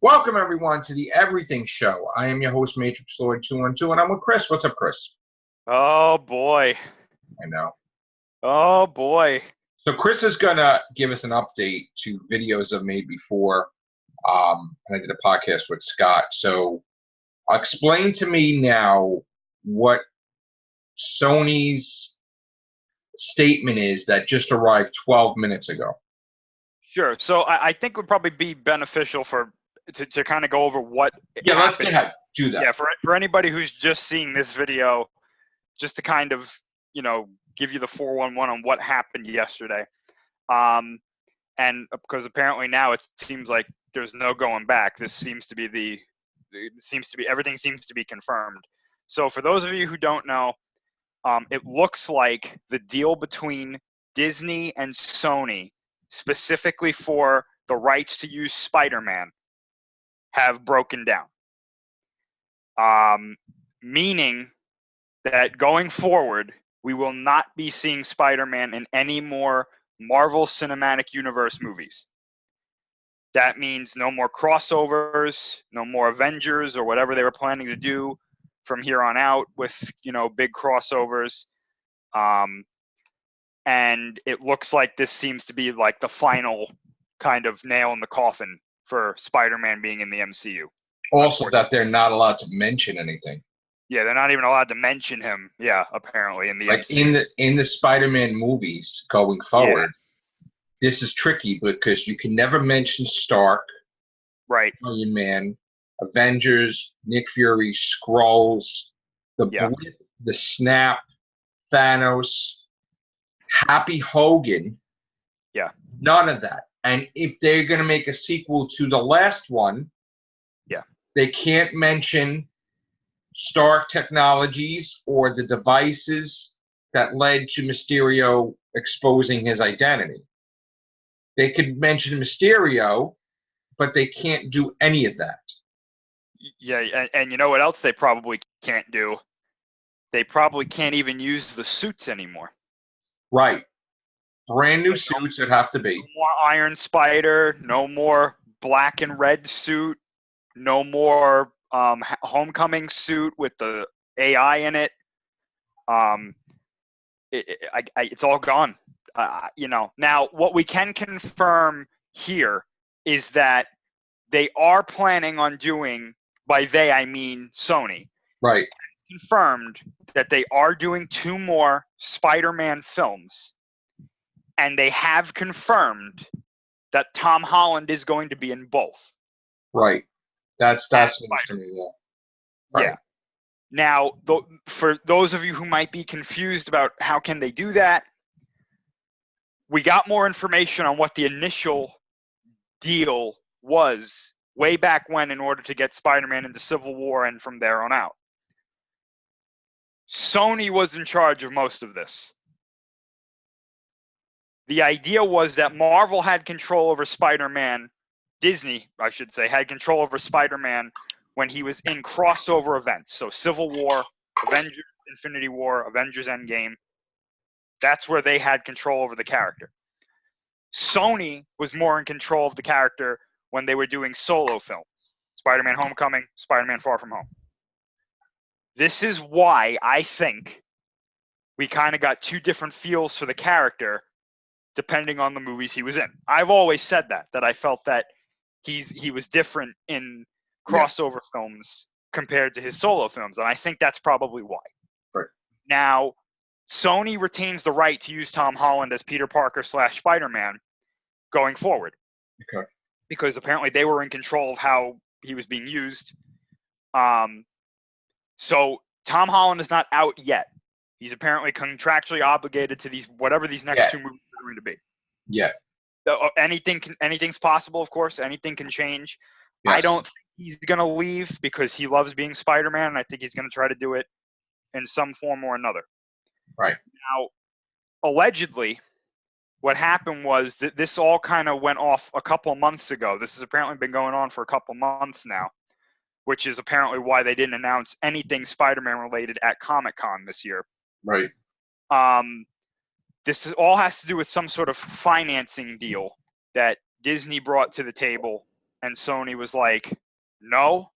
Welcome everyone to the Everything Show. I am your host, Matrix Lord 212, and I'm with Chris. What's up, Chris? Oh boy. I know. Oh boy. So Chris is gonna give us an update to videos I've made before, and I did a podcast with Scott. So explain to me now what Sony's statement is that just arrived 12 minutes ago. Sure. So I think it would probably be beneficial to kind of go over what Yeah, let's happened. do that. Yeah, for anybody who's just seeing this video, just to kind of, give you the 411 on what happened yesterday. And because apparently now it seems like there's no going back. Everything seems to be confirmed. So for those of you who don't know, it looks like the deal between Disney and Sony, specifically for the rights to use Spider-Man, have broken down. Meaning that going forward, we will not be seeing Spider-Man in any more Marvel Cinematic Universe movies. That means no more crossovers, no more Avengers or whatever they were planning to do from here on out with, big crossovers. And it looks like this seems to be like the final kind of nail in the coffin for Spider-Man being in the MCU. Also, that they're not allowed to mention anything. Yeah, they're not even allowed to mention him. Yeah, apparently in the MCU. in the Spider-Man movies going forward. Yeah. This is tricky because you can never mention Stark, right? Iron Man, Avengers, Nick Fury, Skrulls, the Blip, the Snap, Thanos, Happy Hogan. Yeah. None of that. And if they're going to make a sequel to the last one, they can't mention Stark Technologies or the devices that led to Mysterio exposing his identity. They could mention Mysterio, but they can't do any of that. Yeah, and you know what else they probably can't do? They probably can't even use the suits anymore. Right. Brand new suits would have to be. No more Iron Spider, no more black and red suit, no more Homecoming suit with the AI in it. It's all gone. Now what we can confirm here is that they are planning on doing, by they I mean Sony. Right. Confirmed that they are doing 2 more Spider-Man films, and they have confirmed that Tom Holland is going to be in both. Right. That's news to me. Yeah. Right. Yeah. Now, for those of you who might be confused about how can they do that, we got more information on what the initial deal was way back when in order to get Spider-Man into Civil War and from there on out. Sony was in charge of most of this. The idea was that Marvel had control over Spider-Man, Disney, I should say, had control over Spider-Man when he was in crossover events. So Civil War, Avengers Infinity War, Avengers Endgame. That's where they had control over the character. Sony was more in control of the character when they were doing solo films. Spider-Man Homecoming, Spider-Man Far From Home. This is why I think we kind of got 2 different feels for the character depending on the movies he was in. I've always said that I felt that he was different in crossover films compared to his solo films, and I think that's probably why. Right. Now, Sony retains the right to use Tom Holland as Peter Parker / Spider-Man going forward. Okay. Because apparently they were in control of how he was being used. So Tom Holland is not out yet. He's apparently contractually obligated to whatever these next 2 movies are going to be. Yeah. Anything's possible, of course. Anything can change. Yes. I don't think he's going to leave because he loves being Spider-Man, and I think he's going to try to do it in some form or another. Right. Now, allegedly, what happened was that this all kind of went off a couple of months ago. This has apparently been going on for a couple of months now, which is apparently why they didn't announce anything Spider-Man related at Comic-Con this year. Right. All has to do with some sort of financing deal that Disney brought to the table and Sony was like, no,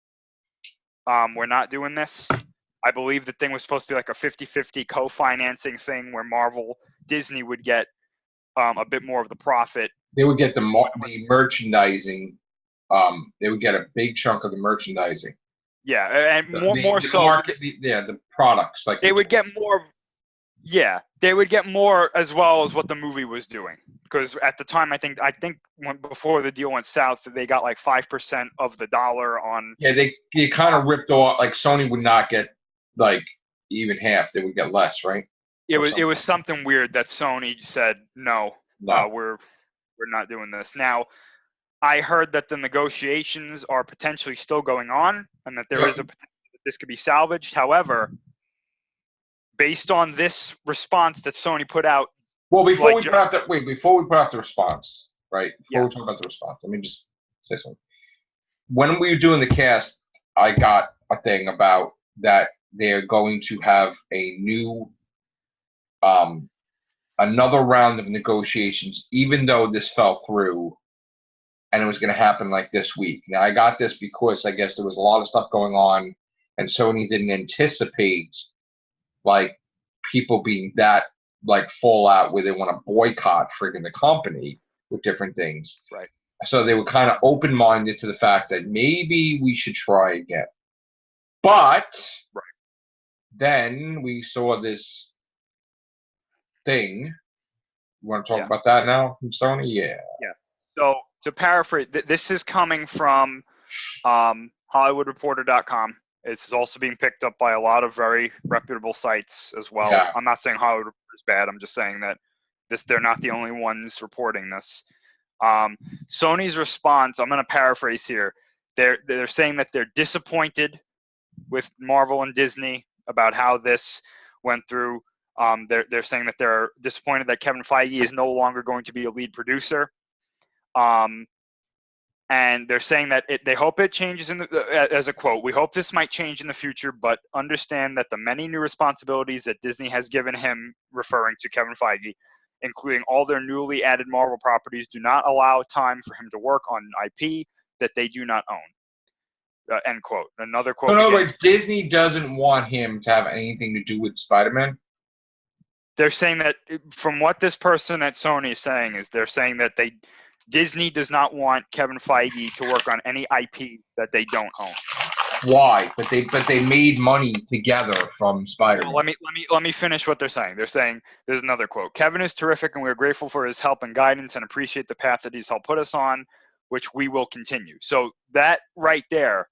we're not doing this. I believe the thing was supposed to be like a 50-50 co-financing thing where Disney would get a bit more of the profit. They would get the merchandising. They would get a big chunk of the merchandising. Yeah, and the products. Like they would get more. Yeah, they would get more as well as what the movie was doing. Because at the time, I think before the deal went south, they got like 5% of the dollar on. Yeah, they kind of ripped off. Like Sony would not get like even half; they would get less, right? It was something weird that Sony said no. We're not doing this. Now, I heard that the negotiations are potentially still going on, and that there is a potential that this could be salvaged. However, based on this response that Sony put out. Well, before we put out the response, right? Before we talk about the response, let me just say something. When we were doing the cast, I got a thing about that they're going to have a new, another round of negotiations, even though this fell through, and it was going to happen like this week. Now, I got this because I guess there was a lot of stuff going on, and Sony didn't anticipate like people being that like full out where they want to boycott friggin' the company with different things. Right. So they were kind of open-minded to the fact that maybe we should try again. But then we saw this thing. You want to talk about that now from Sony? Yeah. Yeah. So to paraphrase, this is coming from HollywoodReporter.com. It's also being picked up by a lot of very reputable sites as well. Yeah. I'm not saying Hollywood Reporter is bad. I'm just saying that they're not the only ones reporting this. Sony's response, I'm going to paraphrase here. They're saying that they're disappointed with Marvel and Disney about how this went through. They're saying that they're disappointed that Kevin Feige is no longer going to be a lead producer. And they're saying that they hope it changes as a quote, "We hope this might change in the future, but understand that the many new responsibilities that Disney has given him," referring to Kevin Feige, "including all their newly added Marvel properties, do not allow time for him to work on IP that they do not own." End quote. Another quote. So in other words, Disney doesn't want him to have anything to do with Spider-Man? They're saying that, from what this person at Sony is saying, they're saying that Disney does not want Kevin Feige to work on any IP that they don't own. Why? But they made money together from Spider-Man. Well, let me finish what they're saying. They're saying, there's another quote: "Kevin is terrific, and we are grateful for his help and guidance, and appreciate the path that he's helped put us on, which we will continue." So that right there,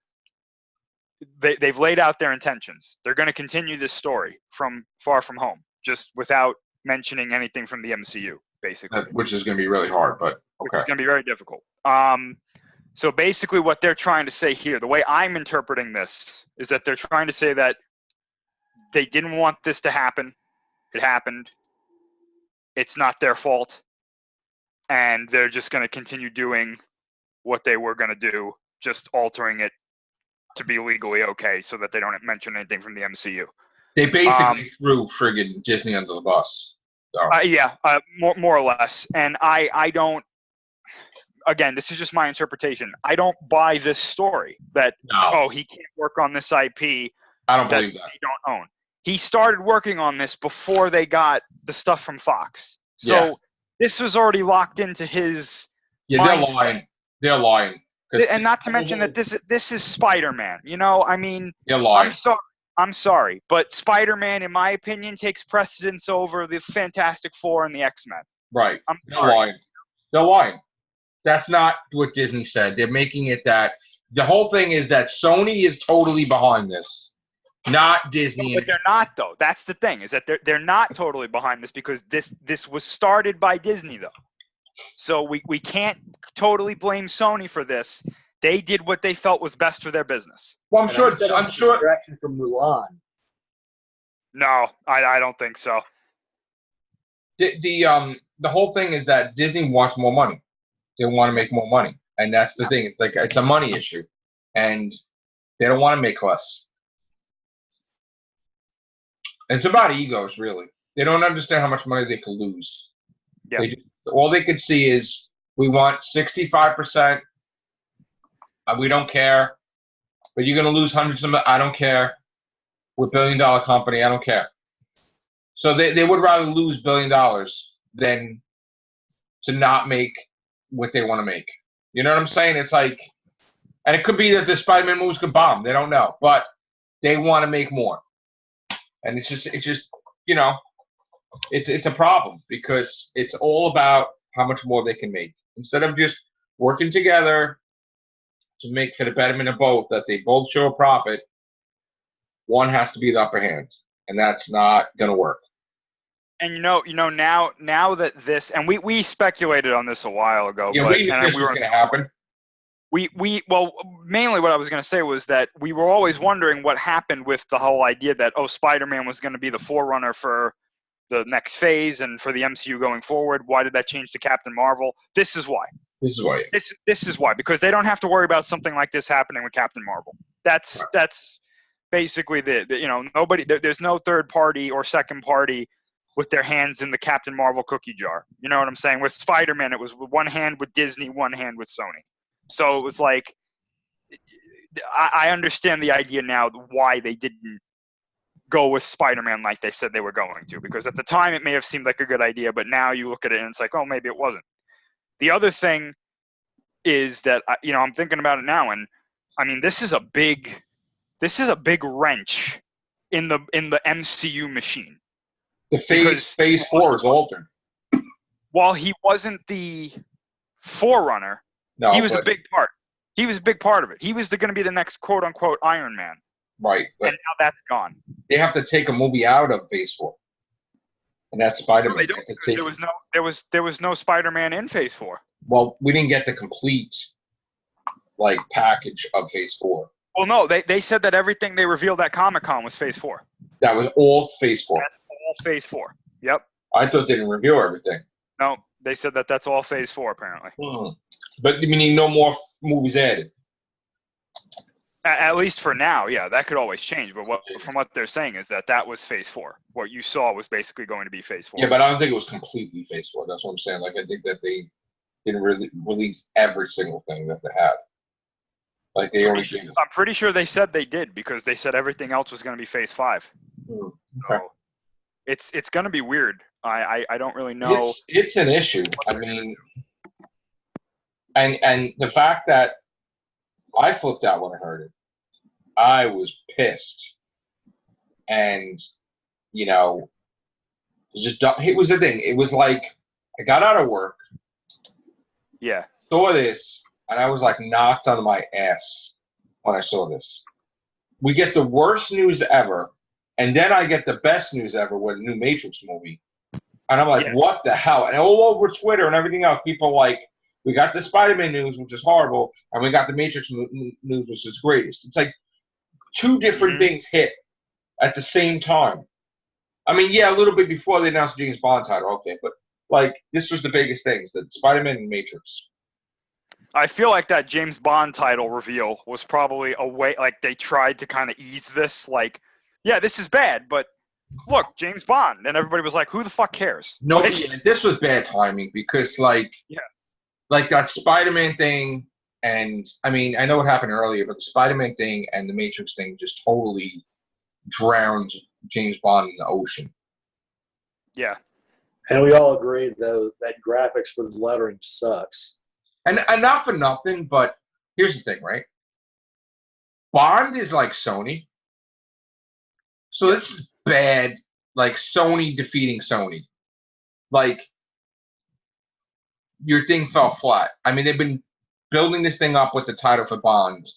they've laid out their intentions. They're going to continue this story from Far From Home, just without mentioning anything from the MCU, basically. Which is going to be really hard, but okay. Which is going to be very difficult. So basically what they're trying to say here, the way I'm interpreting this, is that they're trying to say that they didn't want this to happen. It happened. It's not their fault. And they're just going to continue doing what they were going to do, just altering it to be legally okay so that they don't mention anything from the MCU. They basically threw friggin' Disney under the bus. More or less. And I don't, again, this is just my interpretation. I don't buy this story that, he can't work on this IP. I don't believe that. They don't own. He started working on this before they got the stuff from Fox. So this was already locked into his mindset. They're lying. And not to mention that this is Spider-Man. You know, I mean, they're lying. I'm sorry, but Spider-Man, in my opinion, takes precedence over the Fantastic Four and the X-Men. Right. They're lying. That's not what Disney said. They're making it that the whole thing is that Sony is totally behind this, not Disney. No, but they're not, though. That's the thing, is that they're not totally behind this, because this was started by Disney, though. So we can't totally blame Sony for this. They did what they felt was best for their business. Well, I'm sure. Distraction from Mulan. No, I don't think so. The whole thing is that Disney wants more money. They want to make more money, and that's the thing. It's like it's a money issue, and they don't want to make less. It's about egos, really. They don't understand how much money they could lose. Yeah. All they could see is we want 65% We don't care. But you're going to lose hundreds of. I don't care. We're a billion-dollar company. I don't care. So they would rather lose $1 billion than to not make what they want to make. You know what I'm saying? It's like, and it could be that the Spider-Man movies could bomb. They don't know, but they want to make more. And it's just it's a problem because it's all about how much more they can make instead of just working together to make for the betterment of both, that they both show a profit. One has to be the upper hand, and that's not going to work. And now that this, and we speculated on this a while ago, yeah, but we knew this was going to happen. Well, mainly what I was going to say was that we were always wondering what happened with the whole idea that Spider-Man was going to be the forerunner for the next phase and for the MCU going forward. Why did that change to Captain Marvel? This is why. This is why, because they don't have to worry about something like this happening with Captain Marvel. That's basically nobody. There's no third party or second party with their hands in the Captain Marvel cookie jar. You know what I'm saying? With Spider-Man, it was one hand with Disney, one hand with Sony. So it was like, I understand the idea now why they didn't go with Spider-Man like they said they were going to, because at the time it may have seemed like a good idea, but now you look at it and it's like, oh, maybe it wasn't. The other thing is that I'm thinking about it now, and I mean this is a big wrench in the MCU machine. The phase 4 is altered. While he wasn't the forerunner, he was a big part. He was a big part of it. He was going to be the next quote unquote Iron Man. Right. And now that's gone. They have to take a movie out of phase 4. And that's Spider-Man. No, they don't, because there was no Spider-Man in phase 4. Well, we didn't get the complete package of phase 4. Well, no, they said that everything they revealed at Comic-Con was phase 4. That was all phase 4. That's all phase 4. Yep. I thought they didn't reveal everything. No, they said that that's all phase 4 apparently. But meaning no more movies added. At least for now, yeah, that could always change. But from what they're saying is that was phase 4. What you saw was basically going to be phase 4. Yeah, but I don't think it was completely phase 4. That's what I'm saying. I think that they didn't really release every single thing that they had. I'm pretty sure they said they did, because they said everything else was going to be phase 5. Okay. So it's going to be weird. I don't really know. It's an issue. I mean, and the fact that I flipped out when I heard it, I was pissed. And it was the thing. It was like I got out of work. Yeah. Saw this. And I was knocked on my ass when I saw this. We get the worst news ever, and then I get the best news ever with a new Matrix movie. And I'm like, what the hell? And all over Twitter and everything else, people we got the Spider-Man news, which is horrible, and we got the Matrix news, which is greatest. It's like two different things hit at the same time. I mean, yeah, a little bit before they announced the James Bond title, okay, but this was the biggest things, the Spider-Man and Matrix. I feel like that James Bond title reveal was probably a way, they tried to kind of ease this, yeah, this is bad, but look, James Bond. And everybody was like, who the fuck cares? No, this was bad timing because, that Spider-Man thing, and, I mean, I know what happened earlier, but the Spider-Man thing and the Matrix thing just totally drowned James Bond in the ocean. Yeah. And we all agree, though, that graphics for the lettering sucks. And not for nothing, but here's the thing, right? Bond is like Sony. So this is bad, Sony defeating Sony. Your thing fell flat. I mean, they've been building this thing up with the title for Bond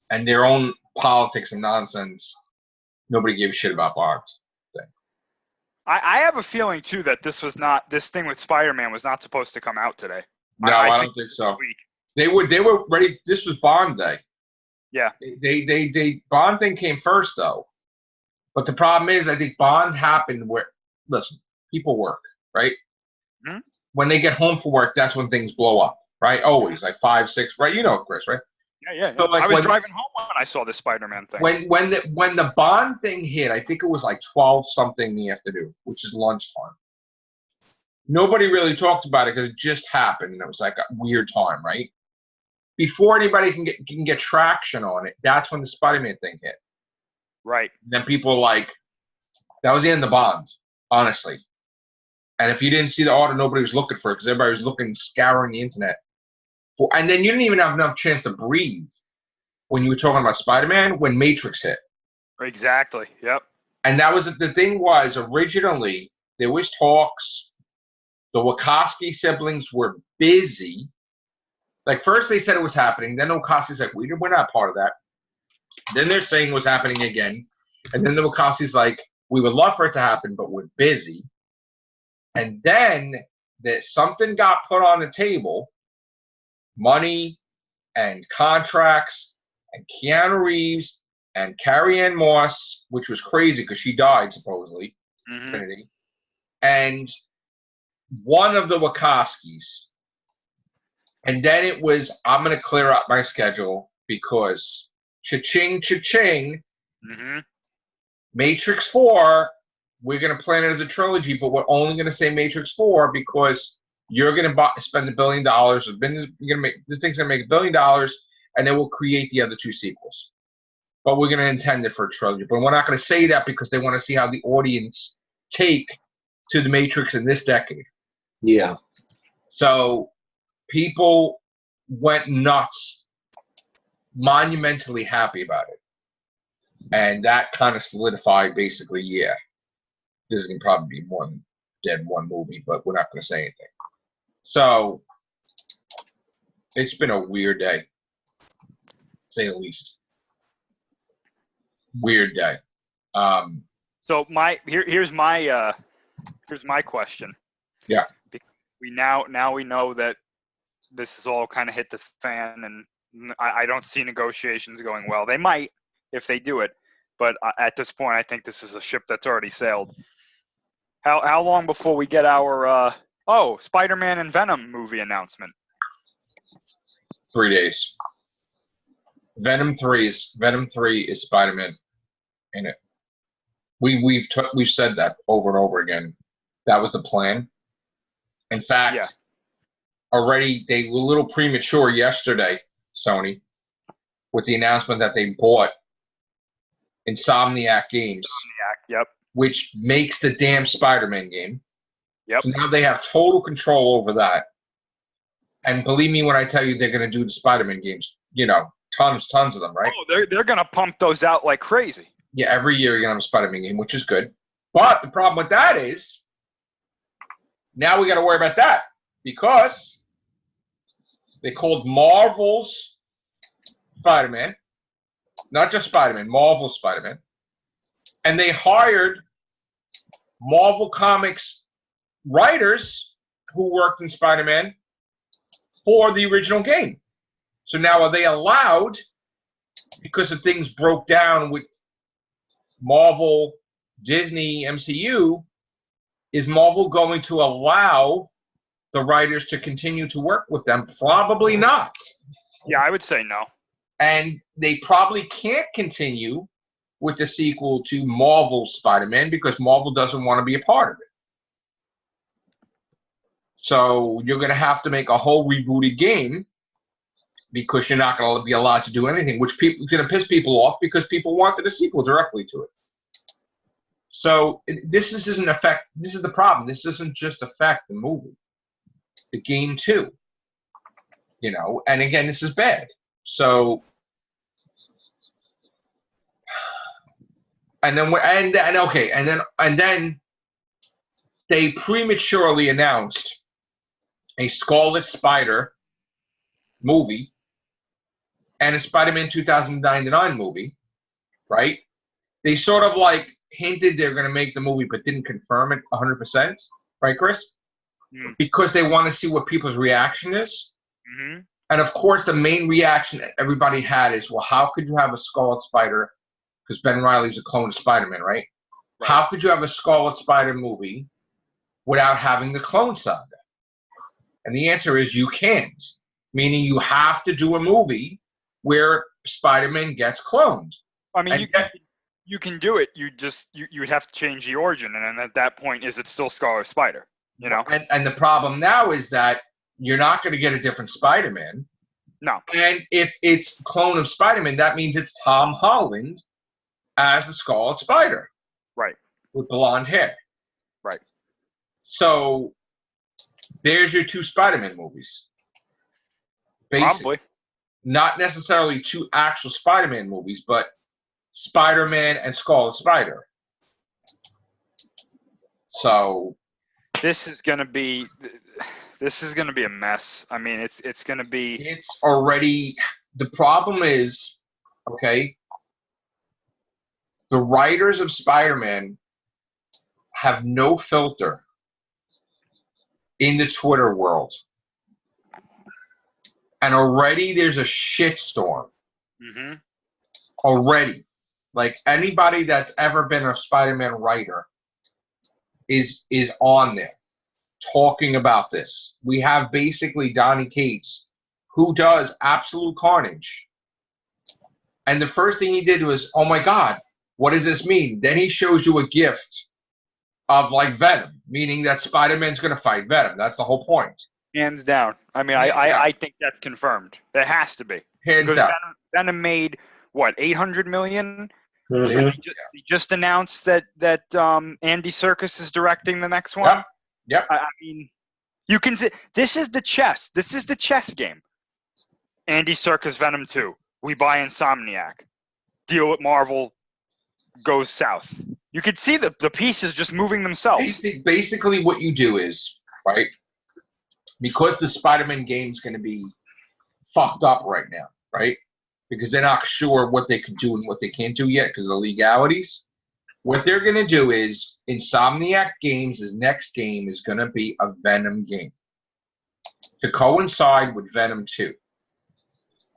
and their own politics and nonsense. Nobody gave a shit about Bond. I have a feeling, too, that this thing with Spider-Man was not supposed to come out today. No, I don't think so. They were ready. This was Bond Day. Yeah. They Bond thing came first though. But the problem is, I think Bond happened where, listen, people work, right? Mm-hmm. When they get home from work, that's when things blow up, right? Always 5, 6, right? You know, Chris, right? Yeah. So, I was driving home when I saw the Spider-Man thing. When the Bond thing hit, I think it was 12 something in the afternoon, which is lunchtime. Nobody really talked about it because it just happened, and it was a weird time, right? before anybody can get traction on it, that's when the Spider-Man thing hit. Right. And then people were like, that was the end of Bond, honestly. And if you didn't see the order, nobody was looking for it because everybody was looking, scouring the internet. And then you didn't even have enough chance to breathe when you were talking about Spider-Man when Matrix hit. Exactly. Yep. And that was the thing was originally there was talks. The Wachowski siblings were busy. Like first they said it was happening, then the Wachowski's like, we're not part of that. Then they're saying it was happening again, and then the Wachowski's like, we would love for it to happen, but we're busy. And then something got put on the table, money and contracts and Keanu Reeves and Carrie-Anne Moss, which was crazy because she died supposedly, Trinity, and one of the Wachowskis. And then it was, I'm going to clear up my schedule because cha-ching, cha-ching, Matrix 4, we're going to plan it as a trilogy, but we're only going to say Matrix 4 because you're going to spend $1 billion. This thing's going to make $1 billion, and then we'll create the other two sequels. But we're going to intend it for a trilogy. But we're not going to say that because they want to see how the audience take to the Matrix in this decade. Yeah. So people went nuts, monumentally happy about it. And that kind of solidified basically, yeah, this can probably be more than one movie, but we're not going to say anything. So it's been a weird day, to say the least. Weird day. So here's my question. Yeah. Because now we know that this has all kind of hit the fan, and I don't see negotiations going well. They might if they do it, but at this point, I think this is a ship that's already sailed. How long before we get our Spider-Man and Venom movie announcement? 3 days. Venom 3 is Spider-Man in it. We've said that over and over again. That was the plan. In fact, already they were a little premature yesterday, Sony, with the announcement that they bought Insomniac Games. Yep. Which makes the damn Spider-Man game. Yep. So now they have total control over that. And believe me when I tell you they're going to do the Spider-Man games. You know, tons of them, right? Oh, they're going to pump those out like crazy. Yeah, every year you're going to have a Spider-Man game, which is good. But the problem with that is now we got to worry about that because they called Marvel's Spider-Man, not just Spider-Man, Marvel's Spider-Man. And they hired Marvel Comics writers who worked in Spider-Man for the original game. So now are they allowed, because of things broke down with Marvel, Disney, MCU, is Marvel going to allow the writers to continue to work with them? Probably not. Yeah, I would say no. And they probably can't continue with the sequel to Marvel's Spider-Man because Marvel doesn't want to be a part of it. So you're going to have to make a whole rebooted game because you're not going to be allowed to do anything, which is going to piss people off because people wanted a sequel directly to it. So this is the problem. This doesn't just affect the movie, the game too. You know, and again, this is bad. So. And then they prematurely announced a Scarlet Spider movie and a Spider-Man 2099 movie, right? They sort of like hinted they're going to make the movie, but didn't confirm it 100%, right, Chris? Because they want to see what people's reaction is. Mm-hmm. And of course, the main reaction that everybody had is, well, how could you have a Scarlet Spider? Because Ben Reilly's a clone of Spider-Man, right? How could you have a Scarlet Spider movie without having the Clone Saga? And the answer is you can't. Meaning you have to do a movie where Spider-Man gets cloned. I mean, you can do it. You would have to change the origin, and then at that point, is it still Scarlet Spider? You know. And the problem now is that you're not going to get a different Spider-Man No. And if it's a clone of Spider-Man, that means it's Tom Holland as a Scarlet Spider. Right. With blonde hair. Right. So there's your 2 Spider-Man movies. Basically. Probably. Not necessarily 2 actual Spider-Man movies, but Spider-Man and Scarlet Spider. So this is gonna be a mess. I mean, it's gonna be. It's already. The problem is, okay, the writers of Spider-Man have no filter in the Twitter world, and already there's a shitstorm. Mm-hmm. Already, like anybody that's ever been a Spider-Man writer is on there talking about this. We have basically Donny Cates, who does Absolute Carnage. And the first thing he did was, oh my God, what does this mean? Then he shows you a gift of like Venom, meaning that Spider-Man's going to fight Venom. That's the whole point. Hands down. I mean, I think that's confirmed. It has to be. Hands down. Venom made, what, $800 million? Mm-hmm. He just announced that Andy Serkis is directing the next one. Yep. I mean, you can see this is the chess. This is the chess game. Andy Serkis Venom 2. We buy Insomniac. Deal with Marvel goes south. You could see the pieces just moving themselves. Basically what you do is, right, because the Spider-Man game's going to be fucked up right now, right? Because they're not sure what they can do and what they can't do yet because of the legalities. What they're going to do is Insomniac Games' next game is going to be a Venom game to coincide with Venom 2.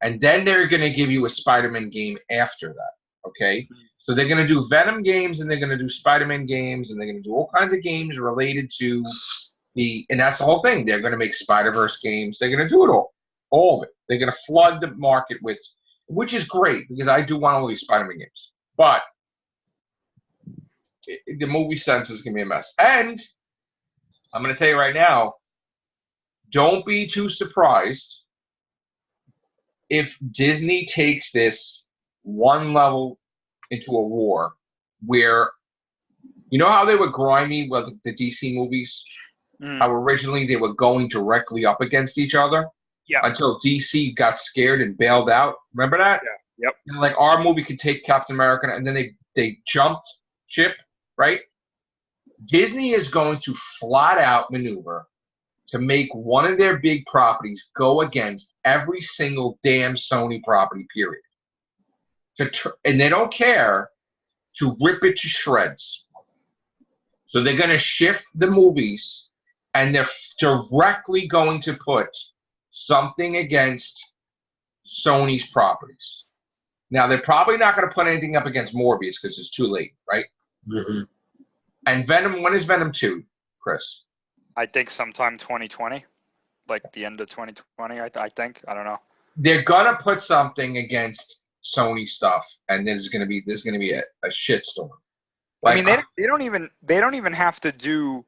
And then they're going to give you a Spider-Man game after that, okay? So they're going to do Venom games and they're going to do Spider-Man games and they're going to do all kinds of games related to and that's the whole thing. They're going to make Spider-Verse games. They're going to do it all of it. They're going to flood the market with, which is great because I do want all these Spider-Man games. But the movie sense is going to be a mess. And I'm going to tell you right now, don't be too surprised if Disney takes this one level into a war where, you know how they were grimy with the DC movies? How originally they were going directly up against each other? Yeah. Until DC got scared and bailed out. Remember that? Yeah. Yep. And like our movie could take Captain America and then they jumped ship, right? Disney is going to flat out maneuver to make one of their big properties go against every single damn Sony property, period. And they don't care to rip it to shreds. So they're going to shift the movies and they're directly going to put something against Sony's properties. Now, they're probably not going to put anything up against Morbius because it's too late, right? Mm-hmm. And Venom, when is Venom 2, Chris? I think sometime 2020, like the end of 2020, I think. I don't know. They're going to put something against Sony stuff, and there's going to be a shitstorm. Like, I mean, they don't even have to do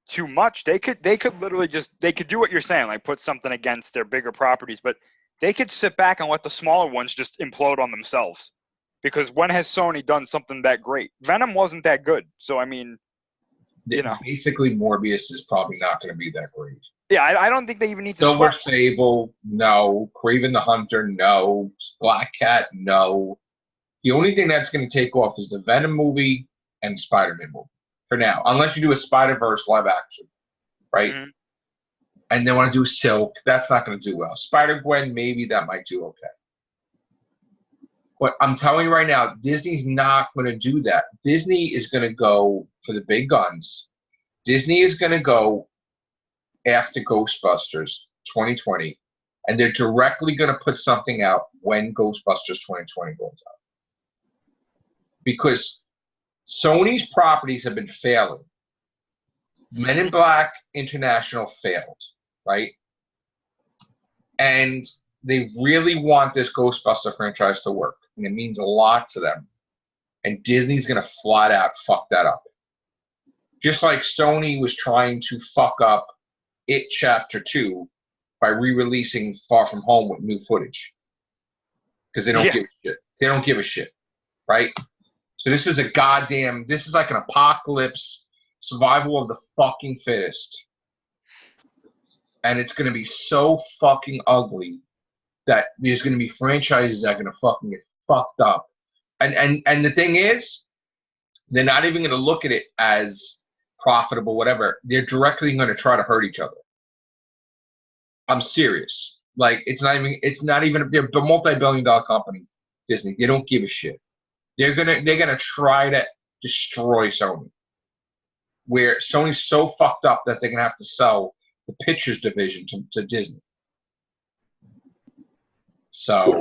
too much. They could literally they could do what you're saying, like put something against their bigger properties, but they could sit back and let the smaller ones just implode on themselves. Because when has Sony done something that great? Venom wasn't that good. So, I mean, you know. Basically, Morbius is probably not going to be that great. Yeah, I don't think they even need to Silver Sable, no. Craven the Hunter, no. Black Cat, no. The only thing that's going to take off is the Venom movie and Spider-Man movie for now. Unless you do a Spider-Verse live action, right? Mm-hmm. And they want to do Silk. That's not going to do well. Spider-Gwen, maybe that might do okay. But I'm telling you right now, Disney's not going to do that. Disney is going to go for the big guns. Disney is going to go after Ghostbusters 2020, and they're directly going to put something out when Ghostbusters 2020 goes out. Because Sony's properties have been failing. Men in Black International failed, right? And they really want this Ghostbuster franchise to work, and it means a lot to them. And Disney's going to flat out fuck that up. Just like Sony was trying to fuck up It Chapter 2 by re-releasing Far From Home with new footage because they don't give a shit. They don't give a shit, right? So this is like an apocalypse, survival of the fucking fittest. And it's going to be so fucking ugly that there's going to be franchises that are going to fucking get fucked up. And the thing is, they're not even going to look at it as profitable, whatever. They're directly going to try to hurt each other. I'm serious. Like, it's not even, they're a multi-billion-dollar company, Disney. They don't give a shit. They're gonna try to destroy Sony. Where Sony's so fucked up that they're gonna have to sell the pictures division to Disney. So,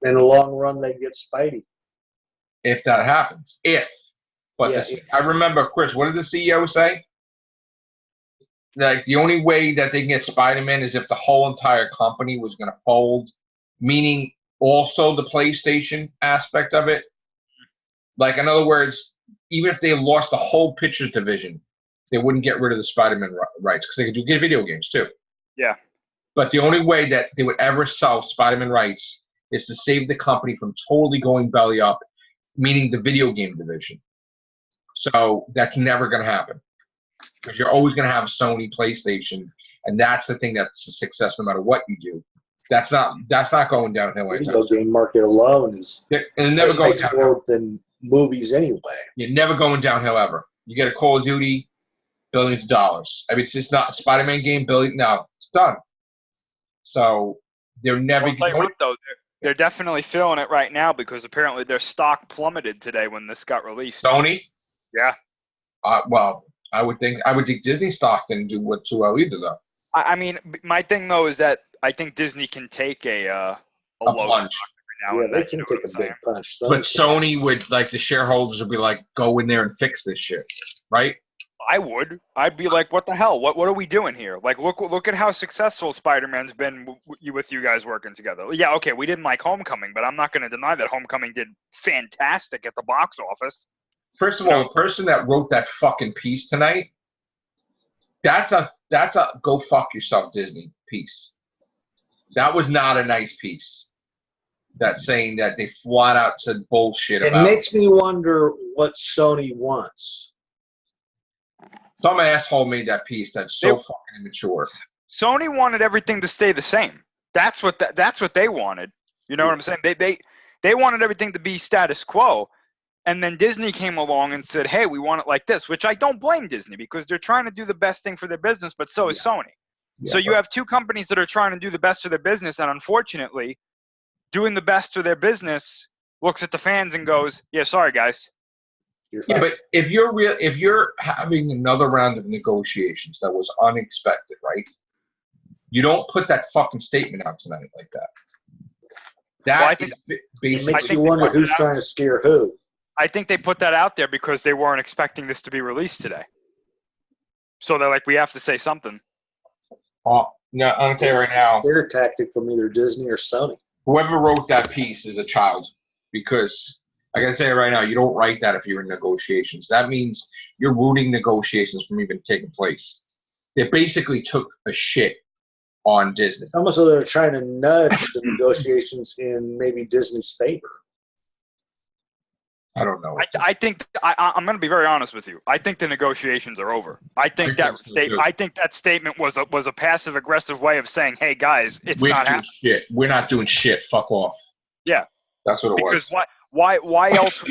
in the long run, they get Spidey. If that happens, but Yeah, I remember, Chris, what did the CEO say? Like, the only way that they can get Spider-Man is if the whole entire company was going to fold, meaning also the PlayStation aspect of it. Like, in other words, even if they lost the whole pictures division, they wouldn't get rid of the Spider-Man rights because they could get video games too. Yeah. But the only way that they would ever sell Spider-Man rights is to save the company from totally going belly up, meaning the video game division. So that's never going to happen because you're always going to have a Sony PlayStation, and that's the thing that's a success no matter what you do. That's not going downhill. The video game market alone is never going downhill than movies anyway. You're never going downhill ever. You get a Call of Duty, billions of dollars. I mean, it's just not a Spider-Man game, billion. No, it's done. So they're never. I'll tell you what, though, they're definitely feeling it right now because apparently their stock plummeted today when this got released. Sony? Yeah. Well, I would think Disney stock didn't do what too well either, though. I mean, my thing though is that I think Disney can take a low plunge. Now yeah, they can take a big punch. But Sony would, like, the shareholders would be like, go in there and fix this shit, right? I would. I'd be like, what the hell? What are we doing here? Like, look at how successful Spider-Man's been with you guys working together. Yeah, okay, we didn't like Homecoming, but I'm not going to deny that Homecoming did fantastic at the box office. First of all, the person that wrote that fucking piece tonight, that's a go fuck yourself, Disney piece. That was not a nice piece. That saying that they flat out said bullshit about. It makes me wonder what Sony wants. Some asshole made that piece that's so fucking immature. Sony wanted everything to stay the same. That's what they wanted. You know what I'm saying? They wanted everything to be status quo. And then Disney came along and said, hey, we want it like this, which I don't blame Disney because they're trying to do the best thing for their business, but so is Sony. Yeah, so you have two companies that are trying to do the best for their business, and unfortunately, doing the best for their business looks at the fans and goes, yeah, sorry, guys. Yeah, but if you're having another round of negotiations that was unexpected, right? You don't put that fucking statement out tonight like that. It makes you wonder who's trying to scare who. I think they put that out there because they weren't expecting this to be released today. So they're like, we have to say something. Oh, no, I'm going to tell you right now. Their tactic from either Disney or Sony. Whoever wrote that piece is a child because I got to tell you right now, you don't write that if you're in negotiations. That means you're rooting negotiations from even taking place. They basically took a shit on Disney. It's almost like they're trying to nudge the negotiations in maybe Disney's favor. I don't know. I think I'm going to be very honest with you. I think the negotiations are over. I think that statement was a passive aggressive way of saying, "Hey guys, We're not happening. Shit. We're not doing shit. Fuck off." Yeah, that's what it was. Because why else?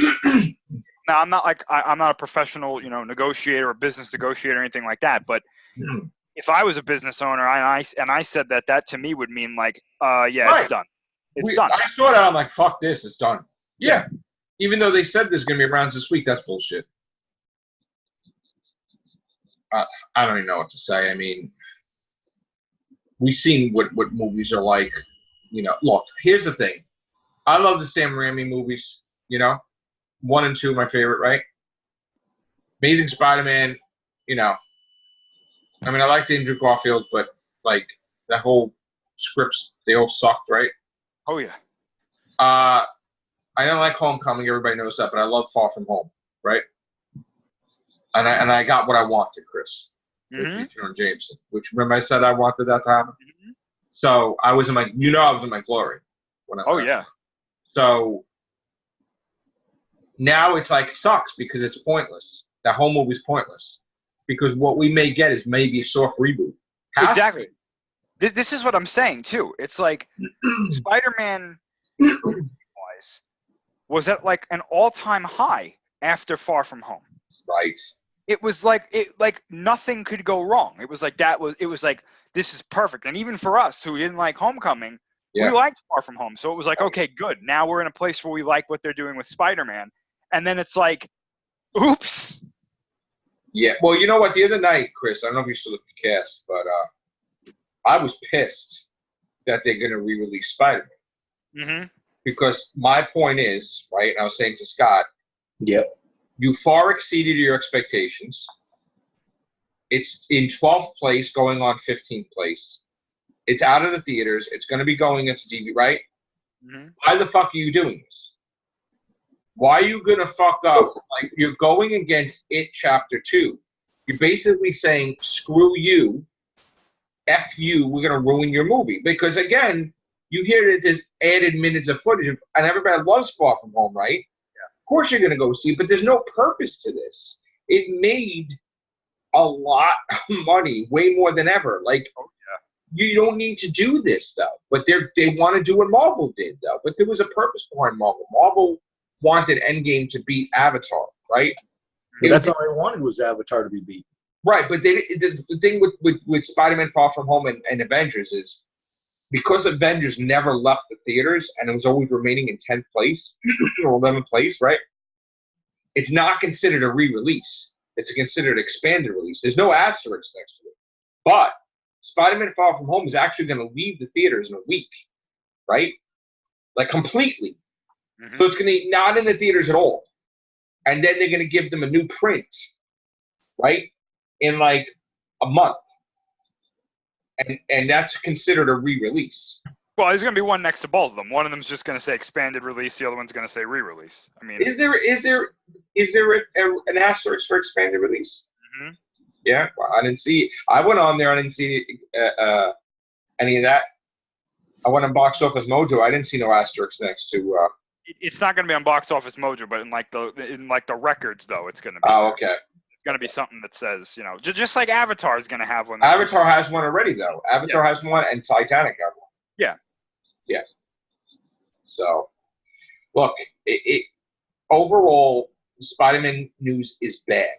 Now I'm not a professional, negotiator or business negotiator or anything like that. But if I was a business owner and I said that to me would mean like, it's done. It's done. I saw that. I'm like, fuck this. It's done. Yeah. Even though they said there's going to be rounds this week, that's bullshit. I don't even know what to say. I mean, we've seen what movies are like. Look, here's the thing. I love the Sam Raimi movies, 1 and 2 my favorite, right? Amazing Spider-Man, I mean, I liked Andrew Garfield, but, like, that whole scripts, they all sucked, right? Oh, yeah. I don't like Homecoming. Everybody knows that, but I love Far From Home, right? And I got what I wanted, Chris. with Jonah Jameson, which remember I said I wanted that to happen? Mm-hmm. So I was in my, I was in my glory. Yeah. So now it's like sucks because it's pointless. That whole movie's pointless because what we may get is maybe a soft reboot. Exactly. This is what I'm saying too. It's like Spider-Man wise was at like an all-time high after Far From Home. Right. It was like nothing could go wrong. It was like this is perfect. And even for us who didn't like Homecoming, we liked Far From Home. So it was like, okay, good. Now we're in a place where we like what they're doing with Spider-Man. And then it's like, oops. Yeah. Well, you know what? The other night, Chris, I don't know if you saw the cast, but I was pissed that they're going to re-release Spider-Man. Mm-hmm. Because my point is, right, and I was saying to Scott, yep, you far exceeded your expectations. It's in 12th place, going on 15th place. It's out of the theaters. It's going to be going into DVD, right? Mm-hmm. Why the fuck are you doing this? Why are you going to fuck up? Like, you're going against It Chapter 2. You're basically saying, screw you, F you, we're going to ruin your movie. Because, again, you hear that there's added minutes of footage, and everybody loves Far From Home, right? Yeah. Of course you're going to go see it, but there's no purpose to this. It made a lot of money, way more than ever. Like, you don't need to do this, though. But they want to do what Marvel did, though. But there was a purpose behind Marvel. Marvel wanted Endgame to beat Avatar, right? That's all they wanted was Avatar to be beat. Right, but the thing with Spider-Man Far From Home and Avengers is because Avengers never left the theaters and it was always remaining in 10th place or 11th place, right? It's not considered a re-release. It's considered an expanded release. There's no asterisk next to it. But Spider-Man Far From Home is actually going to leave the theaters in a week, right? Like completely. Mm-hmm. So it's going to be not in the theaters at all. And then they're going to give them a new print, right? In like a month. And that's considered a re-release. Well, there's going to be one next to both of them. One of them's just going to say expanded release. The other one's going to say re-release. I mean, is there an asterisk for expanded release? Mm-hmm. Yeah, well, I didn't see. I went on there. I didn't see any of that. I went on Box Office Mojo. I didn't see no asterisk next to. It's not going to be on Box Office Mojo, but in the records though, it's going to be. Oh, okay. It's going to be something that says, just like Avatar is going to have one. Avatar has one already, though. Avatar has one, and Titanic has one. Yeah. Yeah. So, look, overall, Spider-Man news is bad.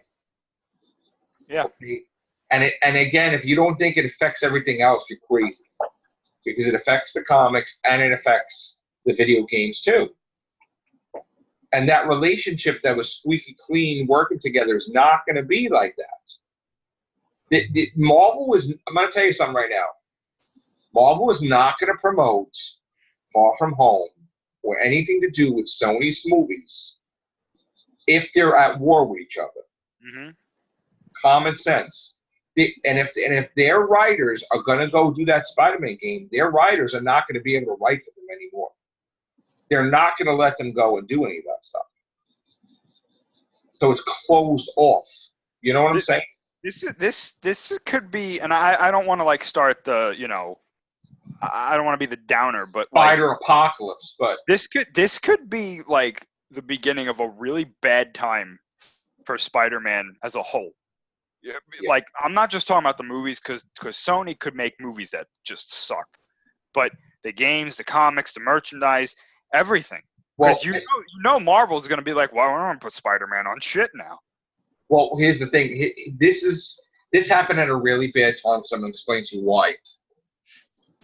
Yeah. Okay? And again, if you don't think it affects everything else, you're crazy. Because it affects the comics and it affects the video games too. And that relationship that was squeaky clean working together is not going to be like that. Marvel was, I'm going to tell you something right now. Marvel is not going to promote Far From Home or anything to do with Sony's movies if they're at war with each other. Mm-hmm. Common sense. And if their writers are going to go do that Spider-Man game, their writers are not going to be able to write for them anymore. They're not going to let them go and do any of that stuff. So it's closed off. You know what I'm saying? This could be, and I don't want to start the I don't want to be the downer, but Spider apocalypse. But this could be like the beginning of a really bad time for Spider-Man as a whole. Yeah. Like, I'm not just talking about the movies because Sony could make movies that just suck, but the games, the comics, the merchandise, everything. Because Marvel's going to be like, well, I don't want to put Spider-Man on shit now. Well, here's the thing. This happened at a really bad time, so I'm going to explain to you why.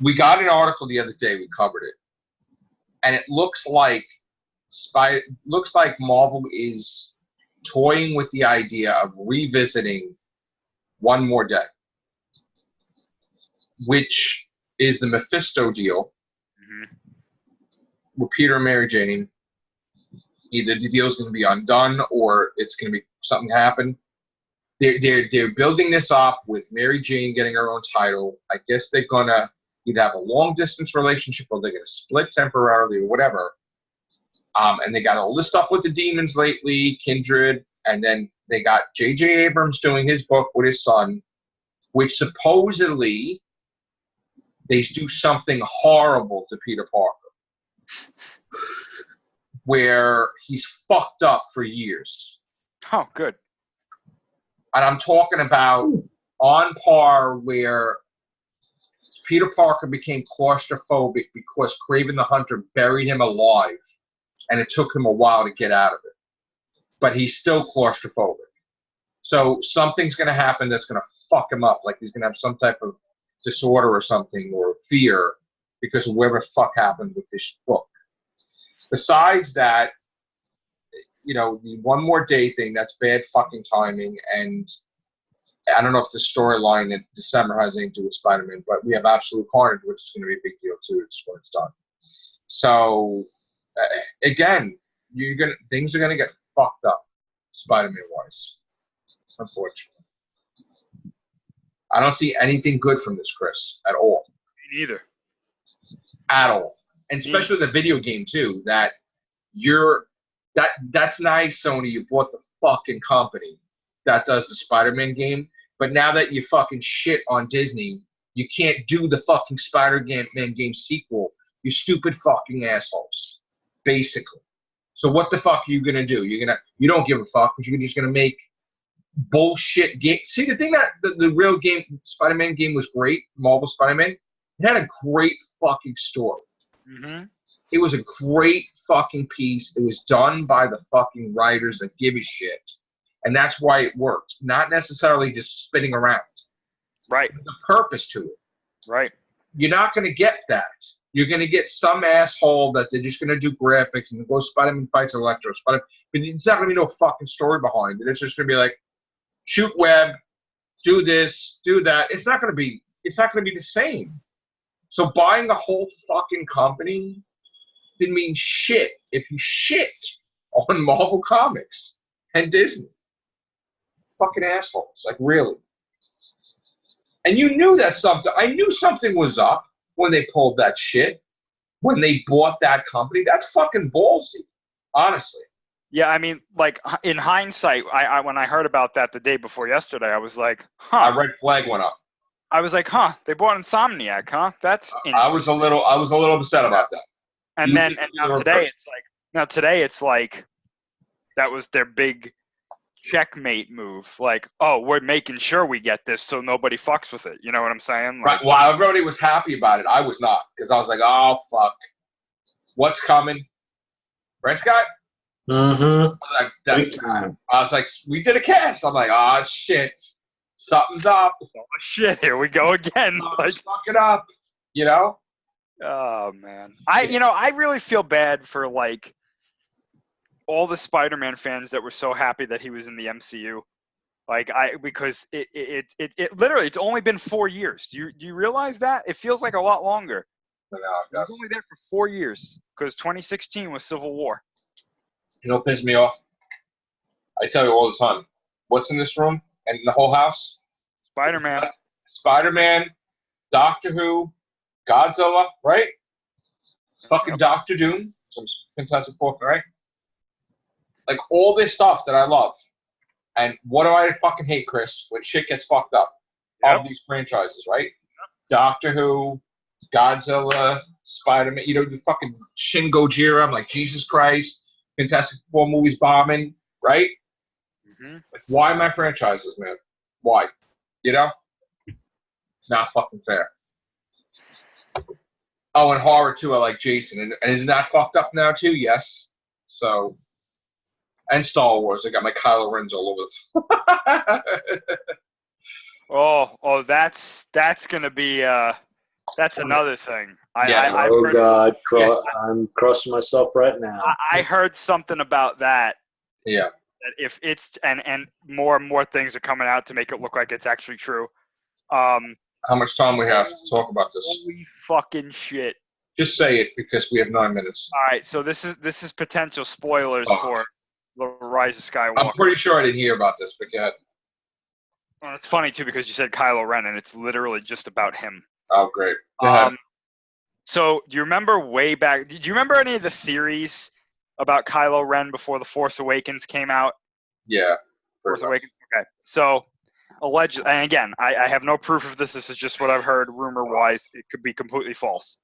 We got an article the other day. We covered it, and it looks like Marvel is toying with the idea of revisiting One More Day, which is the Mephisto deal with Peter and Mary Jane. Either the deal is going to be undone or it's going to be something happen. They're building this up with Mary Jane getting her own title. I guess they're going to either have a long distance relationship or they're going to split temporarily or whatever. And they got all this stuff with the demons lately, Kindred, and then they got J.J. Abrams doing his book with his son. which supposedly they do something horrible to Peter Parker, where he's fucked up for years. Oh, good. And I'm talking about on par where Peter Parker became claustrophobic because Kraven the Hunter buried him alive, and it took him a while to get out of it. But he's still claustrophobic. So something's going to happen that's going to fuck him up, like he's going to have some type of disorder or something, or fear, because of whatever the fuck happened with this book. Besides that, you know, the One More Day thing, that's bad fucking timing, and I don't know if the storyline in December has anything to do with Spider-Man, but we have Absolute Carnage, which is going to be a big deal too. It's when it's done. So again, things are gonna get fucked up, Spider-Man wise. Unfortunately, I don't see anything good from this, Chris, at all. Me neither. At all, and especially the video game too. That's nice, Sony. You bought the fucking company that does the Spider-Man game. But now that you fucking shit on Disney, you can't do the fucking Spider-Man game sequel. You stupid fucking assholes, basically. So what the fuck are you gonna do? You don't give a fuck because you're just gonna make bullshit game. See, the thing that the real game, Spider-Man game was great. Marvel Spider-Man, it had a great fucking story. Mm-hmm. It was a great fucking piece. It was done by the fucking writers that give a shit. And that's why it worked. Not necessarily just spinning around. Right. There's a purpose to it. Right. You're not going to get that. You're going to get some asshole that they're just going to do graphics and go Spider-Man fights Electro. But it's not going to be no fucking story behind it. It's just going to be like, shoot web, do this, do that. It's not going to be the same. So buying a whole fucking company didn't mean shit if you shit on Marvel Comics and Disney. Fucking assholes, like really. And you knew that I knew something was up when they pulled that shit, when they bought that company. That's fucking ballsy, honestly. Yeah, I mean, like in hindsight, I when I heard about that the day before yesterday, I was like, huh. A red flag went up. I was like, huh, they bought Insomniac, huh? That's I was a little upset about that. And now today it's like that was their big checkmate move. Like, oh, we're making sure we get this so nobody fucks with it. You know what I'm saying? Like, right. While everybody was happy about it, I was not, because I was like, oh fuck, what's coming? Right, Scott? Mm-hmm. Big time. I was like, we did a cast. I'm like, oh shit, something's up. Oh shit, here we go again. Like, fuck it up, you know? Oh man, I really feel bad for like all the Spider-Man fans that were so happy that he was in the MCU. Like because it literally, it's only been 4 years. Do you realize that? It feels like a lot longer. No, he was only there for 4 years because 2016 was Civil War. You know what pisses me off? I tell you all the time. What's in this room and in the whole house? Spider-Man. Spider-Man, Doctor Who, Godzilla, right? Fucking Doctor Doom, some Fantastic Four, right? Like all this stuff that I love. And what do I fucking hate, Chris? When shit gets fucked up. Yep. Of these franchises, right? Doctor Who, Godzilla, Spider-Man, the fucking Shin Gojira. I'm like, Jesus Christ. Fantastic Four movies bombing, right? Mm-hmm. Like, why my franchises, man? Why? Not fucking fair. Oh, and horror too. I like Jason, and isn't that fucked up now too? Yes. So, and Star Wars. I got my Kylo Ren's all over. Oh, that's gonna be that's another thing. God, I'm crossing myself right now. I heard something about that. Yeah. That if it's and more things are coming out to make it look like it's actually true. How much time we have to talk about this? Holy fucking shit! Just say it because we have 9 minutes. All right, so this is potential spoilers for The Rise of Skywalker. I'm pretty sure I didn't hear about this, but yeah. Well, it's funny too because you said Kylo Ren, and it's literally just about him. Oh, great. So do you remember way back? Did you remember any of the theories about Kylo Ren before The Force Awakens came out? Yeah. Force Awakens. Okay. So allegedly, and again, I have no proof of this. This is just what I've heard, rumor-wise. It could be completely false.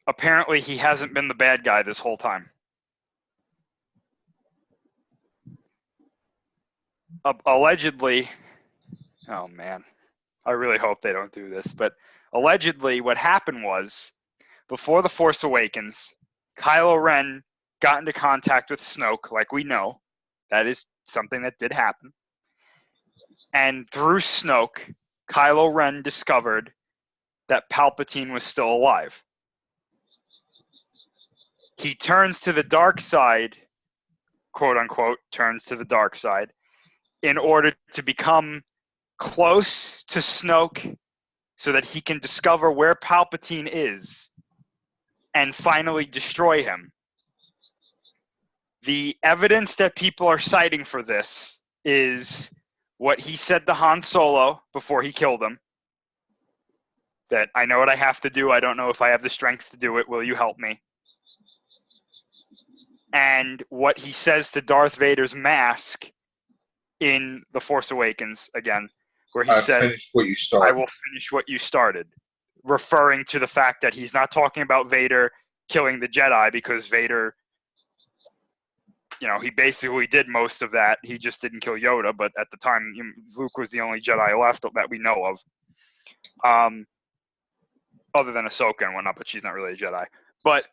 Apparently, he hasn't been the bad guy this whole time. Allegedly, oh man, I really hope they don't do this, but allegedly what happened was, before The Force Awakens, Kylo Ren got into contact with Snoke, like we know. That is something that did happen. And through Snoke, Kylo Ren discovered that Palpatine was still alive. He turns to the dark side, quote unquote, turns to the dark side, in order to become close to Snoke so that he can discover where Palpatine is and finally destroy him. The evidence that people are citing for this is what he said to Han Solo before he killed him. That I know what I have to do. I don't know if I have the strength to do it. Will you help me? And what he says to Darth Vader's mask in The Force Awakens, again, where he said, I will finish what you started, referring to the fact that he's not talking about Vader killing the Jedi, because Vader, he basically did most of that. He just didn't kill Yoda, but at the time, Luke was the only Jedi left that we know of. Other than Ahsoka and whatnot, but she's not really a Jedi. But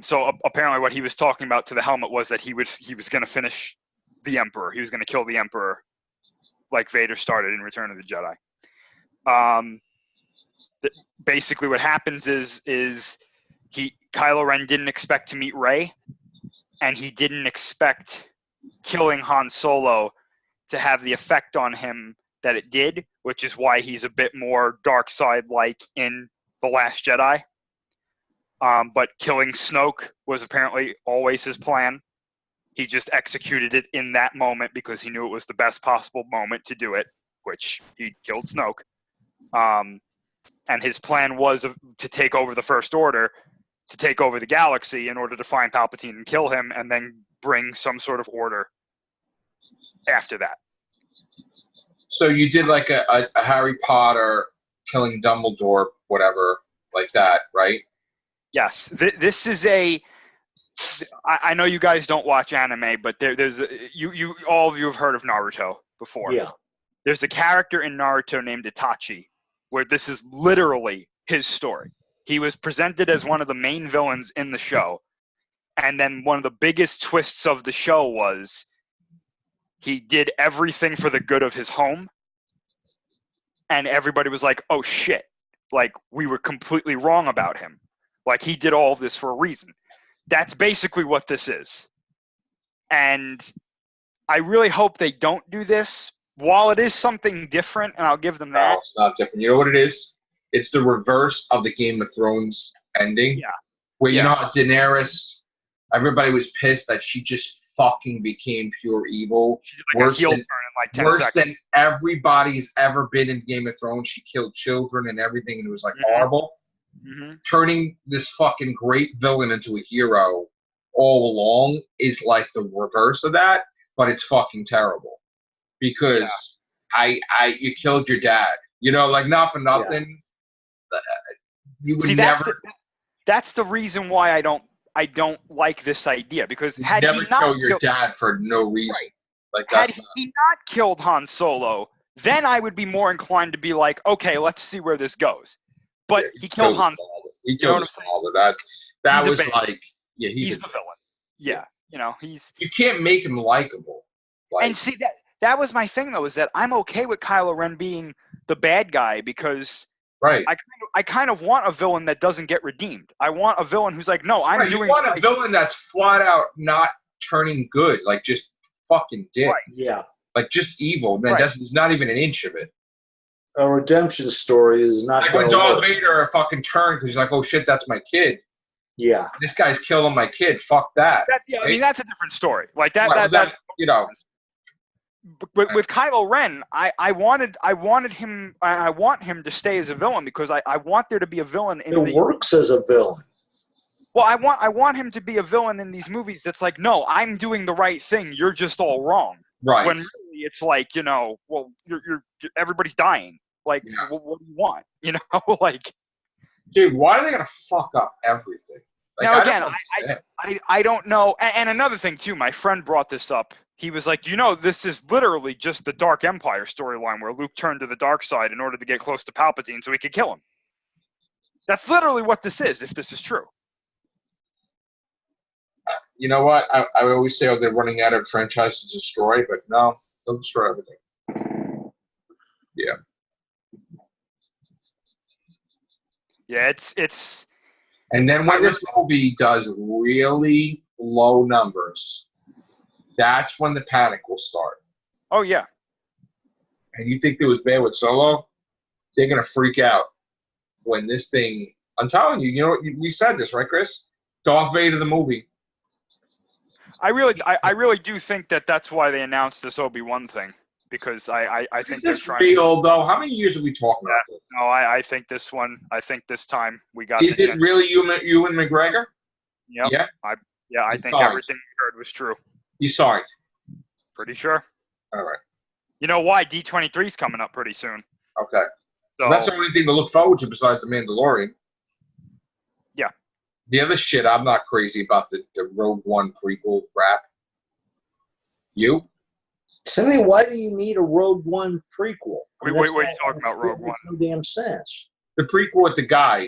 so apparently what he was talking about to the helmet was that he was going to finish the Emperor. He was going to kill the Emperor like Vader started in Return of the Jedi. Basically what happens is Kylo Ren didn't expect to meet Rey, and he didn't expect killing Han Solo to have the effect on him that it did, which is why he's a bit more dark side-like in The Last Jedi. But killing Snoke was apparently always his plan. He just executed it in that moment because he knew it was the best possible moment to do it, which he killed Snoke. And his plan was to take over the First Order, to take over the galaxy in order to find Palpatine and kill him, and then bring some sort of order after that. So you did like a Harry Potter killing Dumbledore, whatever, like that, right? Yes. This is I know you guys don't watch anime, but there's all of you have heard of Naruto before. Yeah. There's a character in Naruto named Itachi, where this is literally his story. He was presented as one of the main villains in the show, and then one of the biggest twists of the show was he did everything for the good of his home, and everybody was like, oh shit, like we were completely wrong about him. Like he did all of this for a reason. That's basically what this is. And I really hope they don't do this. While it is something different, and I'll give them that. No, it's not different. You know what it is? It's the reverse of the Game of Thrones ending. Yeah. Where you know how Daenerys, everybody was pissed that she just fucking became pure evil. She did like a heel turn in like 10 seconds. Worse than everybody's ever been in Game of Thrones. She killed children and everything, and it was like horrible. Mm-hmm. Turning this fucking great villain into a hero all along is like the reverse of that, but it's fucking terrible. Because you killed your dad. Like not for nothing. Yeah. You would that's the reason why I don't like this idea, because had never he not kill your dad for no reason. Right. Like had he not killed Han Solo, then I would be more inclined to be like, okay, let's see where this goes. But he killed Han Solo. He killed his father. That was like, he's the villain. Yeah, you can't make him likable. And see that was my thing though, is that I'm okay with Kylo Ren being the bad guy, because I kind of want a villain that doesn't get redeemed. I want a villain who's like, no, I'm doing. You want a villain that's flat out not turning good, like just fucking dick. Right. Yeah. Like just evil. Man, there's not even an inch of it. A redemption story is not like when Darth Vader fucking turned because he's like, oh shit, that's my kid. Yeah. This guy's killing my kid. Fuck that. I mean, that's a different story. Like that. With Kylo Ren, I want him to stay as a villain, because I want there to be a villain in It works as a villain. Well, I want him to be a villain in these movies that's like, no, I'm doing the right thing. You're just all wrong. Right. When really it's like, you know, well, you're everybody's dying. Like, Yeah. what do you want? You know, like. Dude, why are they gonna fuck up everything? Like, Now again, I don't know. And another thing too, my friend brought this up. He was like, you know, this is literally just the Dark Empire storyline where Luke turned to the dark side in order to get close to Palpatine so he could kill him. That's literally what this is, if this is true. You know what? I always say, oh, they're running out of franchise to destroy, but no, they'll destroy everything. Yeah. Yeah, it's. And then when this movie does really low numbers, that's when the panic will start. Oh yeah. And you think it was bad with Solo? They're gonna freak out when this thing. I'm telling you, you know, we said this, right, Chris? Darth Vader the movie. I really do think that that's why they announced this Obi-Wan thing, because I think they're trying. Real though? How many years are we talking about this? No, I think this one. I think this time we got. Is it really Ewan McGregor? Yep. Yeah. I think everything we heard was true. You saw it. Pretty sure. All right. You know why? D23 is coming up pretty soon. Okay. So that's the only thing to look forward to besides the Mandalorian. Yeah. The other shit, I'm not crazy about the Rogue One prequel crap. You? Tell me, why do you need a Rogue One prequel? Wait, what are you talking about, Rogue One? No damn sense. The prequel with the guy.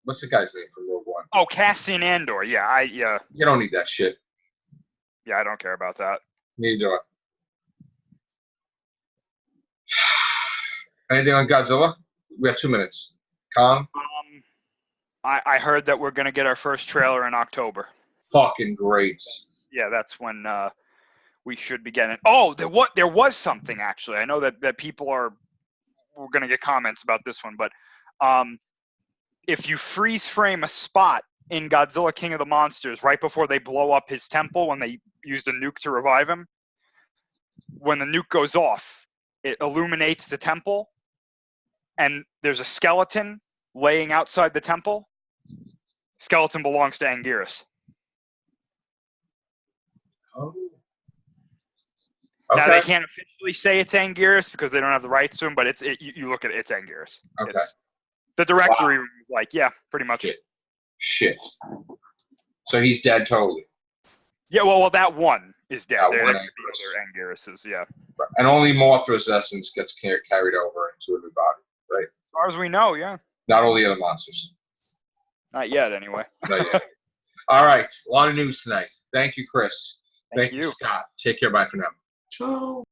What's the guy's name from Rogue One? Oh, Cassian Andor. Yeah, You don't need that shit. Yeah, I don't care about that. Neither do I. Anything on Godzilla? We got 2 minutes. Kong? I heard that we're gonna get our first trailer in October. Fucking great. Yeah, that's when we should be getting it. Oh, there was something actually. I know that people we're gonna get comments about this one, but if you freeze frame a spot in Godzilla King of the Monsters right before they blow up his temple when they used a nuke to revive him, when the nuke goes off, it illuminates the temple, and there's a skeleton laying outside the temple. Skeleton belongs to Anguirus. Oh. Now Okay. they can't officially say it's Anguirus because they don't have the rights to him, but you look at it, it's Anguirus. Okay. The directory was like, yeah, pretty much. Shit. So he's dead totally. Yeah, well, that one is dead. That There one could be other Anguiruses, yeah. And only Mothra's essence gets carried over into a new body, right? As far as we know, yeah. Not all the other monsters. Not yet, anyway. Not yet. All right. A lot of news tonight. Thank you, Chris. Thank you. Scott. Take care. Bye for now. Ciao.